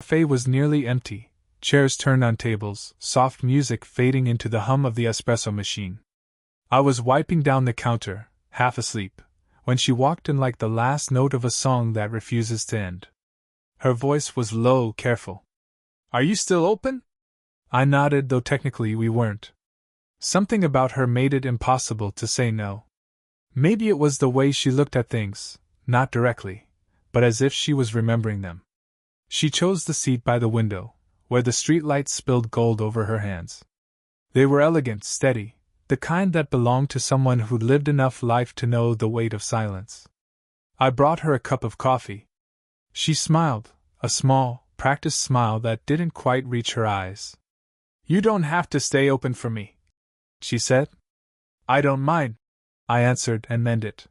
cafe was nearly empty, chairs turned on tables, soft music fading into the hum of the espresso machine. I was wiping down the counter, half asleep, when she walked in like the last note of a song that refuses to end. Her voice was low, careful. "Are you still open?" I nodded, though technically we weren't. Something about her made it impossible to say no. Maybe it was the way she looked at things, not directly, but as if she was remembering them. She chose the seat by the window, where the streetlights spilled gold over her hands. They were elegant, steady, the kind that belonged to someone who'd lived enough life to know the weight of silence. I brought her a cup of coffee. She smiled, a small, practiced smile that didn't quite reach her eyes. "You don't have to stay open for me," she said. "I don't mind," I answered and meant it.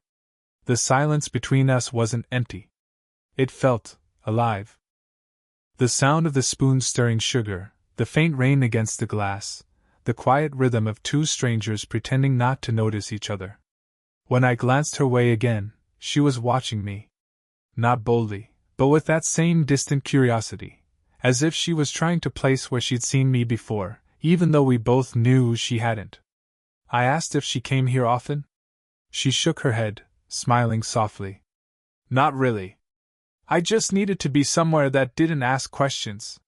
The silence between us wasn't empty. It felt alive. The sound of the spoon stirring sugar, the faint rain against the glass, the quiet rhythm of two strangers pretending not to notice each other. When I glanced her way again, she was watching me. Not boldly, but with that same distant curiosity, as if she was trying to place where she'd seen me before, even though we both knew she hadn't. I asked if she came here often. She shook her head, smiling softly. "Not really. I just needed to be somewhere that didn't ask questions."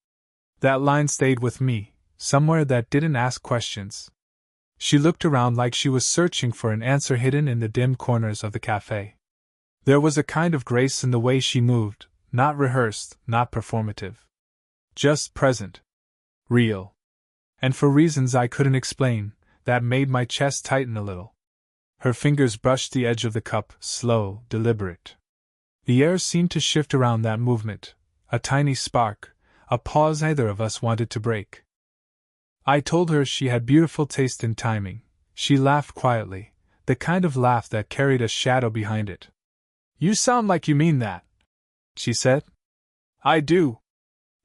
That line stayed with me, somewhere that didn't ask questions. She looked around like she was searching for an answer hidden in the dim corners of the cafe. There was a kind of grace in the way she moved, not rehearsed, not performative. Just present. Real. And for reasons I couldn't explain, that made my chest tighten a little. Her fingers brushed the edge of the cup, slow, deliberate. The air seemed to shift around that movement, a tiny spark, a pause neither of us wanted to break. I told her she had beautiful taste in timing. She laughed quietly, the kind of laugh that carried a shadow behind it. "You sound like you mean that," she said. "I do."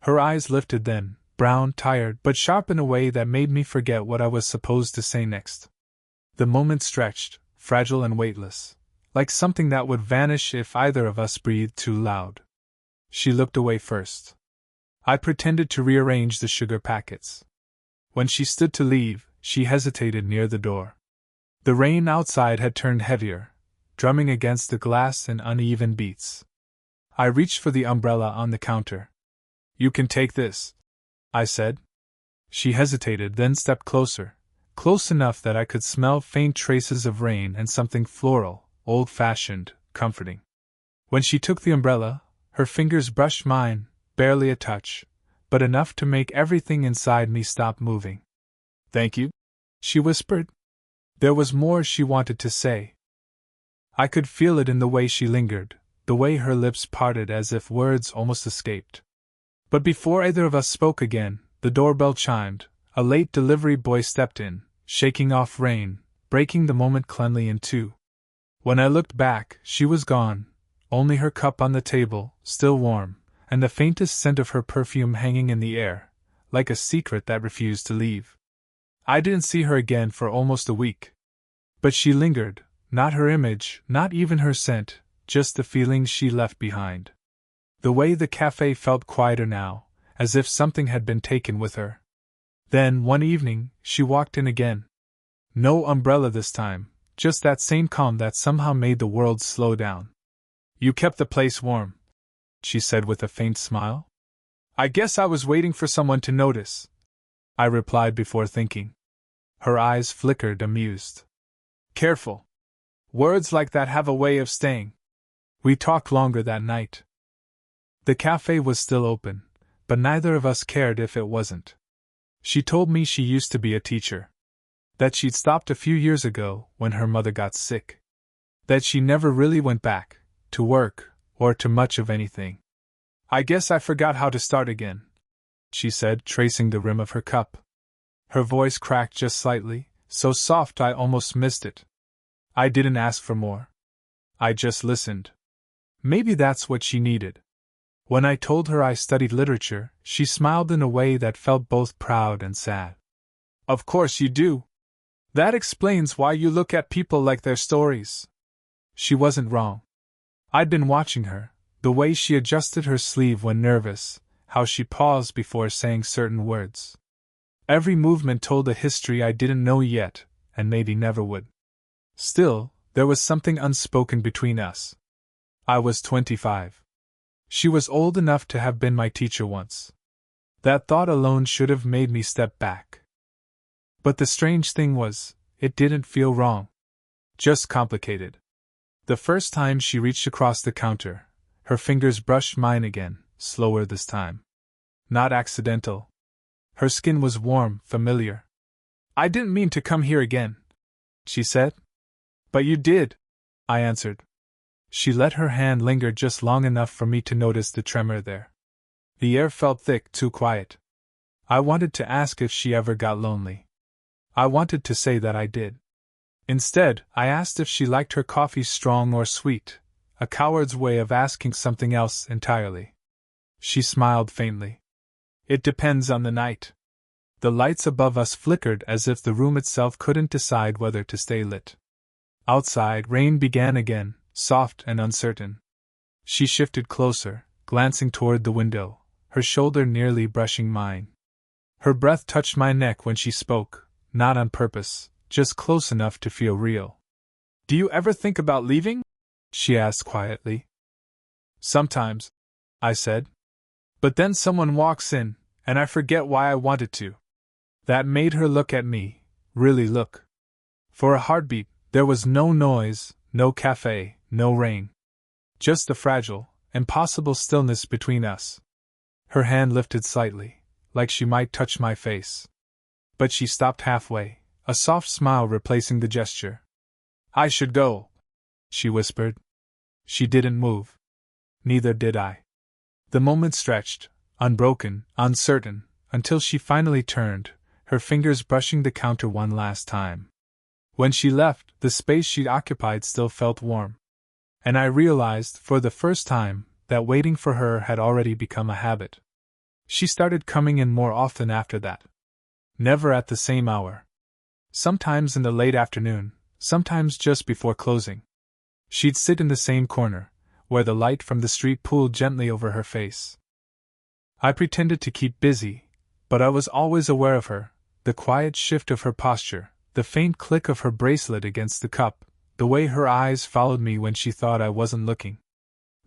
Her eyes lifted then, brown, tired, but sharp in a way that made me forget what I was supposed to say next. The moment stretched, fragile and weightless, like something that would vanish if either of us breathed too loud. She looked away first. I pretended to rearrange the sugar packets. When she stood to leave, she hesitated near the door. The rain outside had turned heavier, drumming against the glass in uneven beats. I reached for the umbrella on the counter. "You can take this," I said. She hesitated, then stepped closer, close enough that I could smell faint traces of rain and something floral, old-fashioned, comforting. When she took the umbrella, her fingers brushed mine, barely a touch, but enough to make everything inside me stop moving. "Thank you," she whispered. There was more she wanted to say. I could feel it in the way she lingered, the way her lips parted as if words almost escaped. But before either of us spoke again, the doorbell chimed. A late delivery boy stepped in, shaking off rain, breaking the moment cleanly in two. When I looked back, she was gone, only her cup on the table, still warm, and the faintest scent of her perfume hanging in the air, like a secret that refused to leave. I didn't see her again for almost a week. But she lingered, not her image, not even her scent, just the feelings she left behind. The way the cafe felt quieter now, as if something had been taken with her. Then, one evening, she walked in again. No umbrella this time, just that same calm that somehow made the world slow down. "You kept the place warm," she said with a faint smile. "I guess I was waiting for someone to notice," I replied before thinking. Her eyes flickered, amused. "Careful. Words like that have a way of staying." We talked longer that night. The cafe was still open, but neither of us cared if it wasn't. She told me she used to be a teacher. That she'd stopped a few years ago when her mother got sick. That she never really went back, to work, or to much of anything. "I guess I forgot how to start again," she said, tracing the rim of her cup. Her voice cracked just slightly, so soft I almost missed it. I didn't ask for more. I just listened. Maybe that's what she needed. When I told her I studied literature, she smiled in a way that felt both proud and sad. "Of course you do. That explains why you look at people like their stories." She wasn't wrong. I'd been watching her, the way she adjusted her sleeve when nervous, how she paused before saying certain words. Every movement told a history I didn't know yet, and maybe never would. Still, there was something unspoken between us. I was 25. She was old enough to have been my teacher once. That thought alone should have made me step back. But the strange thing was, it didn't feel wrong. Just complicated. The first time she reached across the counter, her fingers brushed mine again, slower this time. Not accidental. Her skin was warm, familiar. "I didn't mean to come here again," she said. "But you did," I answered. She let her hand linger just long enough for me to notice the tremor there. The air felt thick, too quiet. I wanted to ask if she ever got lonely. I wanted to say that I did. Instead, I asked if she liked her coffee strong or sweet, a coward's way of asking something else entirely. She smiled faintly. "It depends on the night." The lights above us flickered as if the room itself couldn't decide whether to stay lit. Outside, rain began again, soft and uncertain. She shifted closer, glancing toward the window, her shoulder nearly brushing mine. Her breath touched my neck when she spoke, not on purpose, just close enough to feel real. "Do you ever think about leaving?" she asked quietly. "Sometimes," I said. "But then someone walks in, and I forget why I wanted to." That made her look at me, really look. For a heartbeat, there was no noise, no cafe, no rain. Just the fragile, impossible stillness between us. Her hand lifted slightly, like she might touch my face. But she stopped halfway, a soft smile replacing the gesture. "I should go," she whispered. She didn't move. Neither did I. The moment stretched, unbroken, uncertain, until she finally turned, her fingers brushing the counter one last time. When she left, the space she'd occupied still felt warm. And I realized, for the first time, that waiting for her had already become a habit. She started coming in more often after that. Never at the same hour. Sometimes in the late afternoon, sometimes just before closing. She'd sit in the same corner, where the light from the street pooled gently over her face. I pretended to keep busy, but I was always aware of her, the quiet shift of her posture, the faint click of her bracelet against the cup, the way her eyes followed me when she thought I wasn't looking.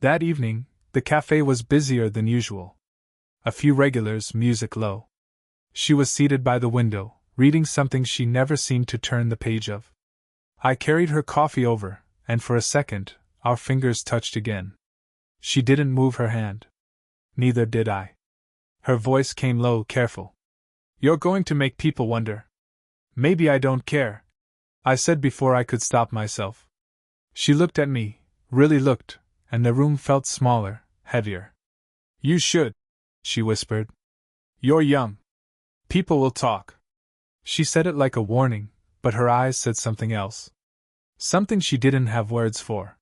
That evening, the cafe was busier than usual. A few regulars, music low. She was seated by the window, reading something she never seemed to turn the page of. I carried her coffee over, and for a second, our fingers touched again. She didn't move her hand. Neither did I. Her voice came low, careful. "You're going to make people wonder." "Maybe I don't care," I said before I could stop myself. She looked at me, really looked, and the room felt smaller, heavier. "You should," she whispered. "You're young. People will talk." She said it like a warning, but her eyes said something else. Something she didn't have words for.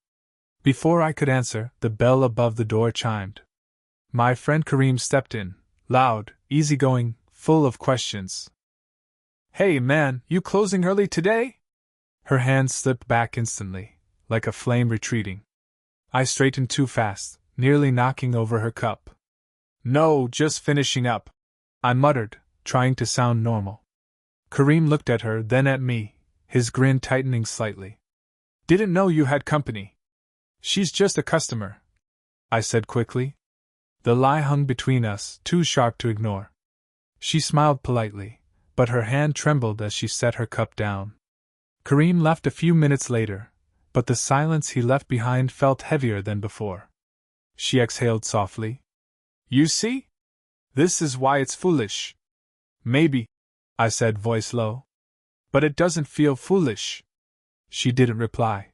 Before I could answer, the bell above the door chimed. My friend Kareem stepped in, loud, easygoing, full of questions. "Hey man, you closing early today?" Her hand slipped back instantly, like a flame retreating. I straightened too fast, nearly knocking over her cup. "No, just finishing up," I muttered, trying to sound normal. Kareem looked at her, then at me, his grin tightening slightly. "Didn't know you had company." "She's just a customer," I said quickly. The lie hung between us, too sharp to ignore. She smiled politely, but her hand trembled as she set her cup down. Kareem left a few minutes later, but the silence he left behind felt heavier than before. She exhaled softly. "You see? This is why it's foolish." "Maybe," I said, voice low. "But it doesn't feel foolish." She didn't reply.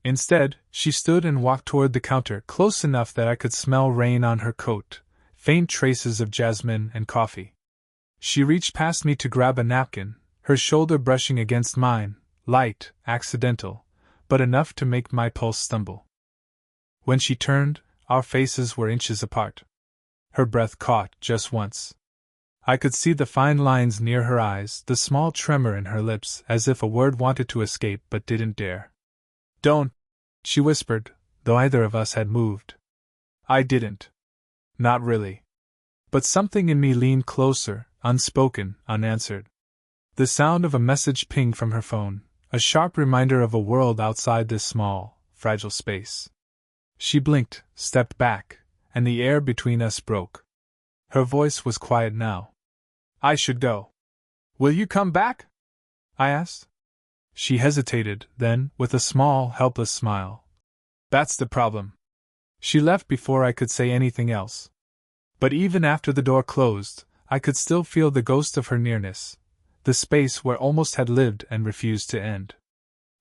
Instead, she stood and walked toward the counter, close enough that I could smell rain on her coat, faint traces of jasmine and coffee. She reached past me to grab a napkin, her shoulder brushing against mine, light, accidental, but enough to make my pulse stumble. When she turned, our faces were inches apart. Her breath caught just once. I could see the fine lines near her eyes, the small tremor in her lips, as if a word wanted to escape but didn't dare. "Don't," she whispered, though either of us had moved. I didn't. Not really. But something in me leaned closer, unspoken, unanswered. The sound of a message pinged from her phone, a sharp reminder of a world outside this small, fragile space. She blinked, stepped back, and the air between us broke. Her voice was quiet now. I should go. Will you come back? I asked. She hesitated, then, with a small, helpless smile. That's the problem. She left before I could say anything else. But even after the door closed, I could still feel the ghost of her nearness, the space where almost had lived and refused to end.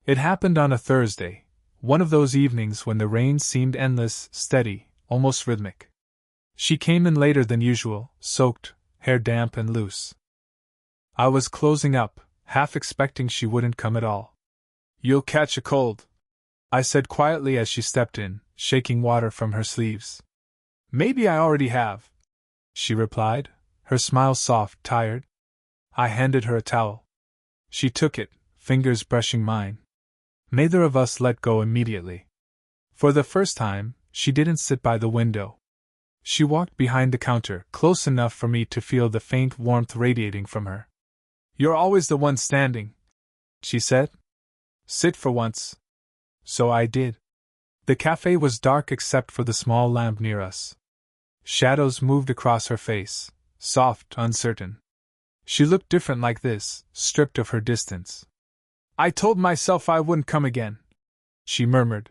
It happened on a Thursday, one of those evenings when the rain seemed endless, steady, almost rhythmic. She came in later than usual, soaked, hair damp and loose. I was closing up, half expecting she wouldn't come at all. You'll catch a cold, I said quietly as she stepped in, shaking water from her sleeves. Maybe I already have, she replied, her smile soft, tired. I handed her a towel. She took it, fingers brushing mine. Neither of us let go immediately. For the first time, she didn't sit by the window. She walked behind the counter, close enough for me to feel the faint warmth radiating from her. You're always the one standing, she said. Sit for once. So I did. The cafe was dark except for the small lamp near us. Shadows moved across her face, soft, uncertain. She looked different like this, stripped of her distance. I told myself I wouldn't come again, she murmured.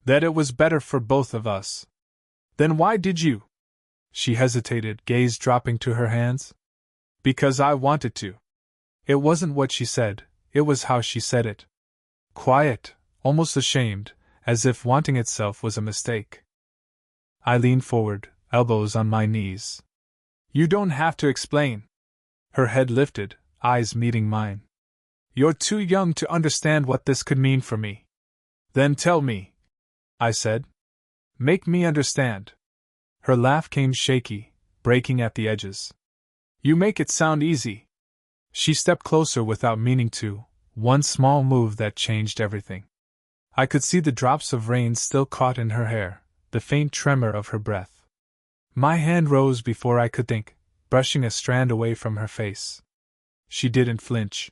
That it was better for both of us. Then why did you? She hesitated, gaze dropping to her hands. Because I wanted to. It wasn't what she said, it was how she said it. Quiet, almost ashamed, as if wanting itself was a mistake. I leaned forward, elbows on my knees. You don't have to explain. Her head lifted, eyes meeting mine. You're too young to understand what this could mean for me. Then tell me, I said. Make me understand. Her laugh came shaky, breaking at the edges. You make it sound easy. She stepped closer without meaning to, one small move that changed everything. I could see the drops of rain still caught in her hair, the faint tremor of her breath. My hand rose before I could think, brushing a strand away from her face. She didn't flinch.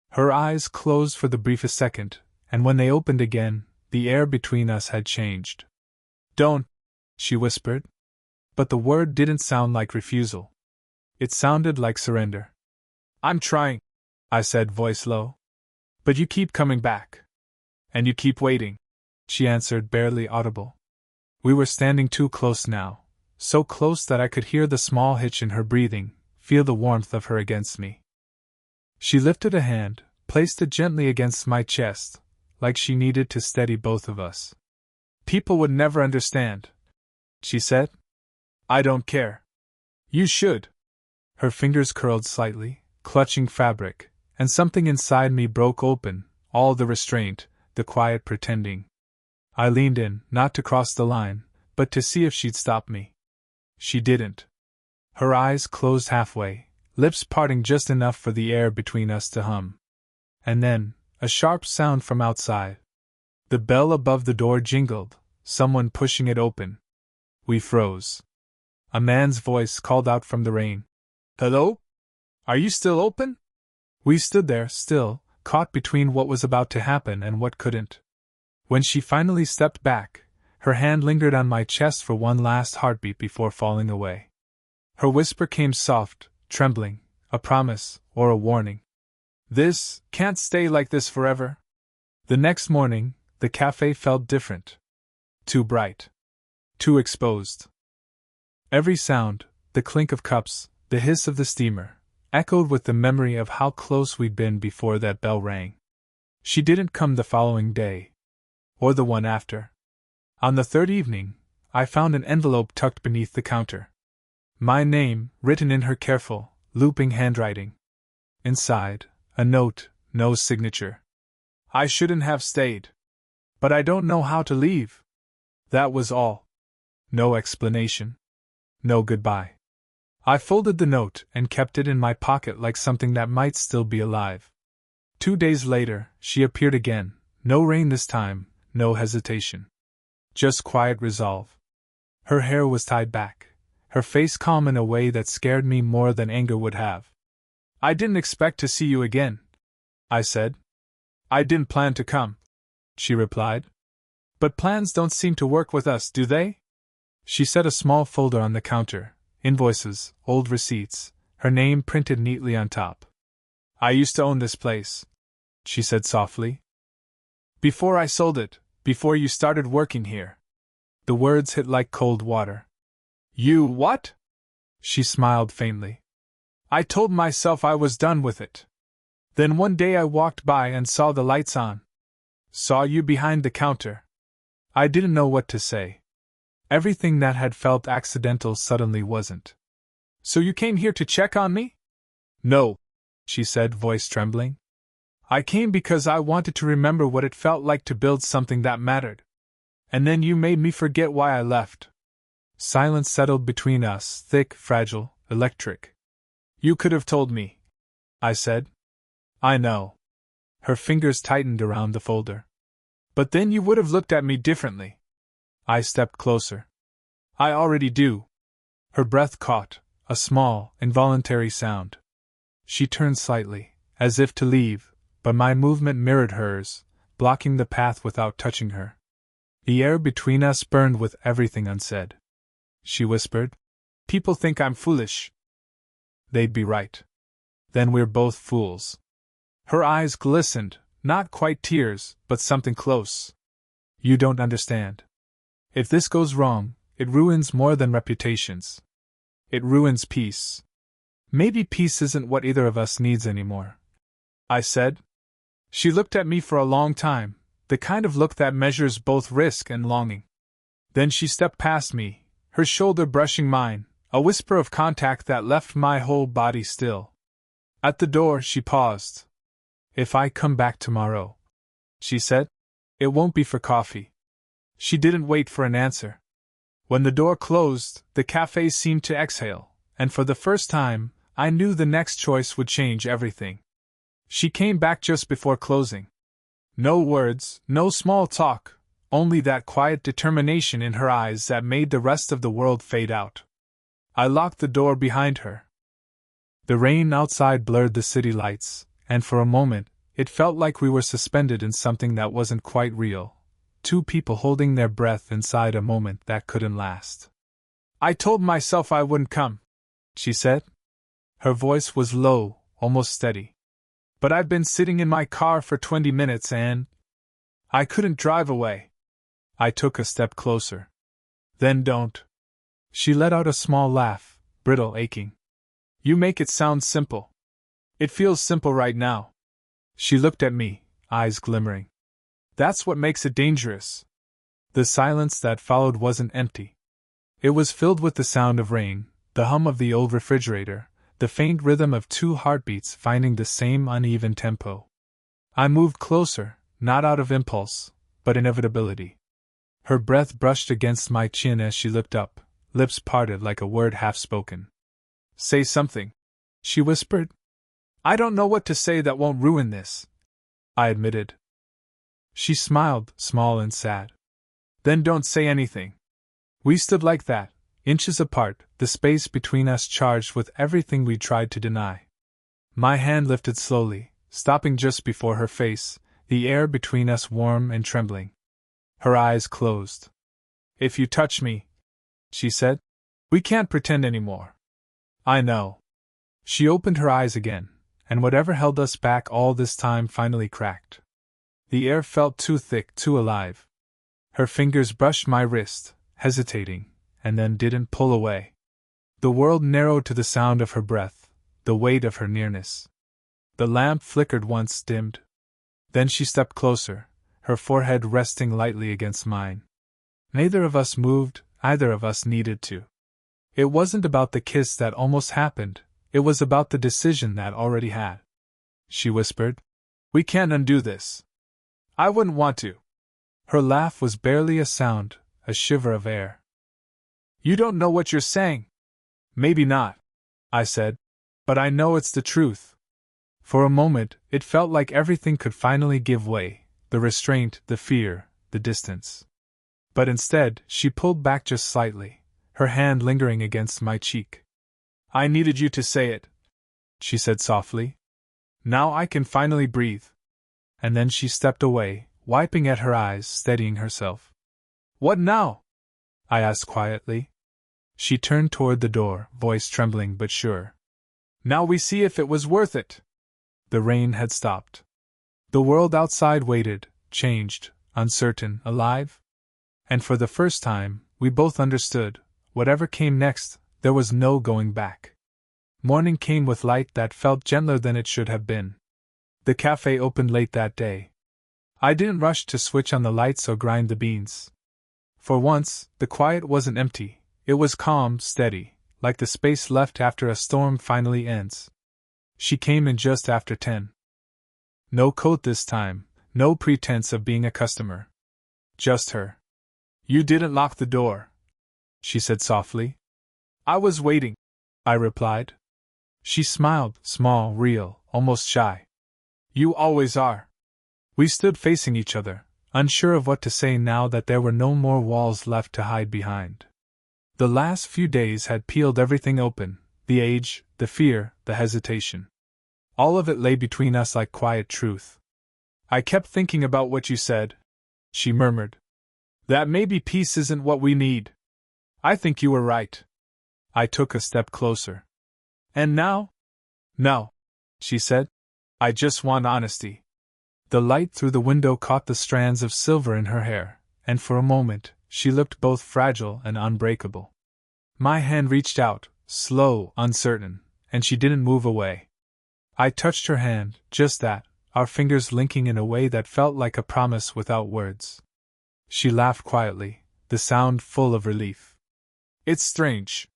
Her eyes closed for the briefest second, and when they opened again, the air between us had changed. Don't, she whispered. But the word didn't sound like refusal. It sounded like surrender. I'm trying, I said, voice low. But you keep coming back. And you keep waiting, she answered, barely audible. We were standing too close now, so close that I could hear the small hitch in her breathing, feel the warmth of her against me. She lifted a hand, placed it gently against my chest, like she needed to steady both of us. People would never understand, she said. I don't care. You should. Her fingers curled slightly, clutching fabric, and something inside me broke open, all the restraint, the quiet pretending. I leaned in, not to cross the line, but to see if she'd stop me. She didn't. Her eyes closed halfway, lips parting just enough for the air between us to hum. And then, a sharp sound from outside. The bell above the door jingled, someone pushing it open. We froze. A man's voice called out from the rain. Hello? Are you still open? We stood there, still, caught between what was about to happen and what couldn't. When she finally stepped back, her hand lingered on my chest for one last heartbeat before falling away. Her whisper came soft, trembling, a promise, or a warning. This can't stay like this forever. The next morning, the cafe felt different. Too bright. Too exposed. Every sound, the clink of cups, the hiss of the steamer, echoed with the memory of how close we'd been before that bell rang. She didn't come the following day. Or the one after. On the third evening, I found an envelope tucked beneath the counter. My name, written in her careful, looping handwriting. Inside, a note, no signature. I shouldn't have stayed. But I don't know how to leave. That was all. No explanation. No goodbye. I folded the note and kept it in my pocket like something that might still be alive. 2 days later, she appeared again, no rain this time, no hesitation. Just quiet resolve. Her hair was tied back, her face calm in a way that scared me more than anger would have. "I didn't expect to see you again," I said. "I didn't plan to come," she replied. "But plans don't seem to work with us, do they?" She set a small folder on the counter, invoices, old receipts, her name printed neatly on top. "I used to own this place," she said softly. "Before I sold it, before you started working here." The words hit like cold water. "You what?" She smiled faintly. "I told myself I was done with it. Then one day I walked by and saw the lights on. Saw you behind the counter. I didn't know what to say. Everything that had felt accidental suddenly wasn't. So you came here to check on me?" "No," she said, voice trembling. "I came because I wanted to remember what it felt like to build something that mattered. And then you made me forget why I left." Silence settled between us, thick, fragile, electric. "You could have told me," I said. "I know." Her fingers tightened around the folder. "But then you would have looked at me differently." I stepped closer. "I already do." Her breath caught, a small, involuntary sound. She turned slightly, as if to leave, but my movement mirrored hers, blocking the path without touching her. The air between us burned with everything unsaid. She whispered, "People think I'm foolish." "They'd be right. Then we're both fools." Her eyes glistened, not quite tears, but something close. "You don't understand. If this goes wrong, it ruins more than reputations. It ruins peace. Maybe peace isn't what either of us needs anymore," I said. She looked at me for a long time, the kind of look that measures both risk and longing. Then she stepped past me, her shoulder brushing mine, a whisper of contact that left my whole body still. At the door, she paused. "If I come back tomorrow," she said, "it won't be for coffee." She didn't wait for an answer. When the door closed, the cafe seemed to exhale, and for the first time, I knew the next choice would change everything. She came back just before closing. No words, no small talk, only that quiet determination in her eyes that made the rest of the world fade out. I locked the door behind her. The rain outside blurred the city lights, and for a moment, it felt like we were suspended in something that wasn't quite real. Two people holding their breath inside a moment that couldn't last. "I told myself I wouldn't come," she said. Her voice was low, almost steady. "But I've been sitting in my car for 20 minutes and I couldn't drive away." I took a step closer. "Then don't." She let out a small laugh, brittle, aching. "You make it sound simple. It feels simple right now." She looked at me, eyes glimmering. "That's what makes it dangerous." The silence that followed wasn't empty. It was filled with the sound of rain, the hum of the old refrigerator, the faint rhythm of two heartbeats finding the same uneven tempo. I moved closer, not out of impulse, but inevitability. Her breath brushed against my chin as she looked up, lips parted like a word half-spoken. "Say something," she whispered. "I don't know what to say that won't ruin this," I admitted. She smiled, small and sad. "Then don't say anything." We stood like that, inches apart, the space between us charged with everything we tried to deny. My hand lifted slowly, stopping just before her face, the air between us warm and trembling. Her eyes closed. "If you touch me," she said, "we can't pretend anymore." "I know." She opened her eyes again, and whatever held us back all this time finally cracked. The air felt too thick, too alive. Her fingers brushed my wrist, hesitating, and then didn't pull away. The world narrowed to the sound of her breath, the weight of her nearness. The lamp flickered once, dimmed. Then she stepped closer, her forehead resting lightly against mine. Neither of us moved, either of us needed to. It wasn't about the kiss that almost happened, it was about the decision that already had. She whispered, "We can't undo this." "I wouldn't want to." Her laugh was barely a sound, a shiver of air. "You don't know what you're saying." "Maybe not," I said, "but I know it's the truth." For a moment, it felt like everything could finally give way, the restraint, the fear, the distance. But instead, she pulled back just slightly, her hand lingering against my cheek. I needed you to say it, she said softly. Now I can finally breathe. And then she stepped away, wiping at her eyes, steadying herself. What now? I asked quietly. She turned toward the door, voice trembling but sure. Now we see if it was worth it. The rain had stopped. The world outside waited, changed, uncertain, alive. And for the first time, we both understood, whatever came next, there was no going back. Morning came with light that felt gentler than it should have been. The cafe opened late that day. I didn't rush to switch on the lights or grind the beans. For once, the quiet wasn't empty, it was calm, steady, like the space left after a storm finally ends. She came in just after 10. No coat this time, no pretense of being a customer. Just her. You didn't lock the door, she said softly. I was waiting, I replied. She smiled, small, real, almost shy. You always are. We stood facing each other, unsure of what to say now that there were no more walls left to hide behind. The last few days had peeled everything open, the age, the fear, the hesitation. All of it lay between us like quiet truth. I kept thinking about what you said, she murmured. That maybe peace isn't what we need. I think you were right. I took a step closer. And now? No, she said. I just want honesty. The light through the window caught the strands of silver in her hair, and for a moment, she looked both fragile and unbreakable. My hand reached out, slow, uncertain, and she didn't move away. I touched her hand, just that, our fingers linking in a way that felt like a promise without words. She laughed quietly, the sound full of relief. It's strange.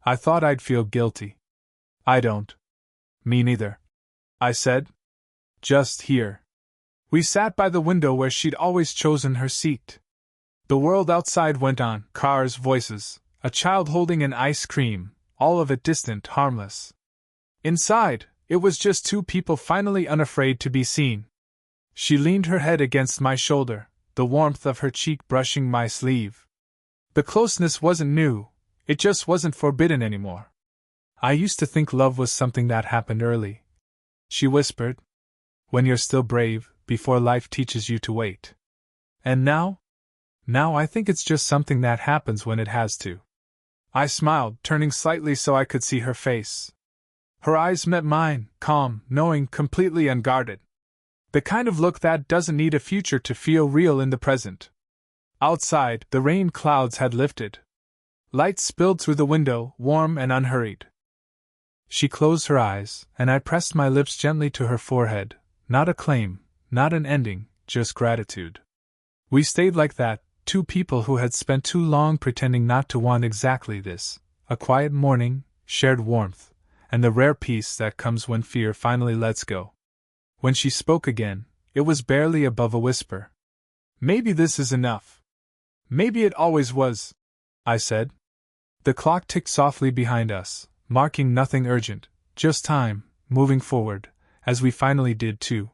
I thought I'd feel guilty. I don't. Me neither, I said. Just here. We sat by the window where she'd always chosen her seat. The world outside went on, cars, voices, a child holding an ice cream, all of it distant, harmless. Inside, it was just two people finally unafraid to be seen. She leaned her head against my shoulder, the warmth of her cheek brushing my sleeve. The closeness wasn't new, it just wasn't forbidden anymore. I used to think love was something that happened early, she whispered. When you're still brave, before life teaches you to wait. And now? Now I think it's just something that happens when it has to. I smiled, turning slightly so I could see her face. Her eyes met mine, calm, knowing, completely unguarded. The kind of look that doesn't need a future to feel real in the present. Outside, the rain clouds had lifted. Light spilled through the window, warm and unhurried. She closed her eyes, and I pressed my lips gently to her forehead. Not a claim, not an ending, just gratitude. We stayed like that, two people who had spent too long pretending not to want exactly this. A quiet morning, shared warmth, and the rare peace that comes when fear finally lets go. When she spoke again, it was barely above a whisper. Maybe this is enough. Maybe it always was, I said. The clock ticked softly behind us, marking nothing urgent, just time, moving forward, as we finally did too.